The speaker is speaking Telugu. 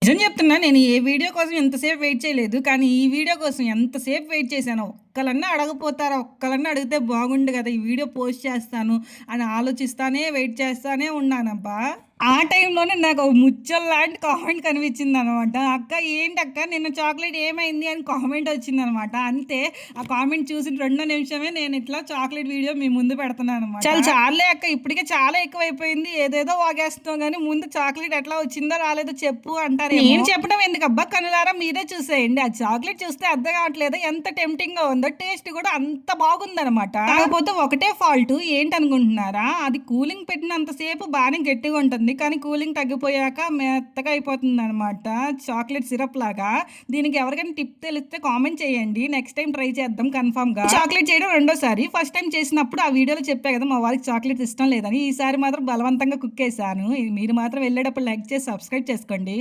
నిజం చెప్తున్నా నేను ఏ వీడియో కోసం ఎంతసేపు వెయిట్ చేయలేదు. కానీ ఈ వీడియో కోసం ఎంతసేపు వెయిట్ చేశానో. ఒక్కళ్ళన్నా అడగపోతారా? ఒక్కళ్ళన్నా అడిగితే బాగుండు గదా! ఈ వీడియో పోస్ట్ చేస్తాను అని ఆలోచిస్తానే వెయిట్ చేస్తానే ఉన్నానబ్బా! ఆ టైంలోనే నాకు ముత్యంలాంటి కామెంట్ కనిపించిందనమాట. "అక్క ఏంటక్క నిన్న చాక్లేట్ ఏమైంది?" అని కామెంట్ వచ్చిందనమాట. అంతే ఆ కామెంట్ చూసిన రెండో నిమిషమే నేను ఇట్లా చాక్లేట్ వీడియో మీ ముందు పెడుతున్నాననమాట. చాలులే అక్క ఇప్పటికే చాలా ఎక్కువైపోయింది. ఏదేదో వాగేస్తున్నావు గానీ ముందు చాక్లేట్ ఎట్లా వచ్చిందో రాలేదో చెప్పు అంటారేమో. నేను చెప్పడం ఎందుకబ్బా! కనులారా మీరే చూసేయండి. ఆ చాక్లేట్ చూస్తే అర్థం కావట్లేదా ఎంత టెంప్టింగ్‌గా ఉందో. టేస్ట్ కూడా అంత బాగుందనమాట. కాకపోతే ఒకటే ఫాల్టు ఏంటనుకుంటున్నారా? అది కూలింగ్ పెట్టినంత సేపు బానే గట్టిగా ఉంటుంది. కానీ కూలింగ్ తగ్గిపోయాక మెత్తగా అయిపోతుందనమాట. చాక్లేట్ సిరప్ లాగా. దీనికి ఎవరికైనా టిప్ తెలిస్తే కామెంట్ చేయండి. నెక్స్ట్ టైమ్ ట్రై చేద్దాం కన్ఫర్మ్‌గా. చాక్లేట్ చేయడం రెండోసారి. ఫస్ట్ టైమ్ చేసినప్పుడు ఆ వీడియోలో చెప్పా కదా! మా వారికి చాక్లేట్స్ ఇష్టం లేదని. ఈసారి మాత్రం బలవంతంగా కుక్కేసాను. మీరు మాత్రం వెళ్ళేటప్పుడు లైక్ చేసి సబ్స్క్రైబ్ చేసుకోండి.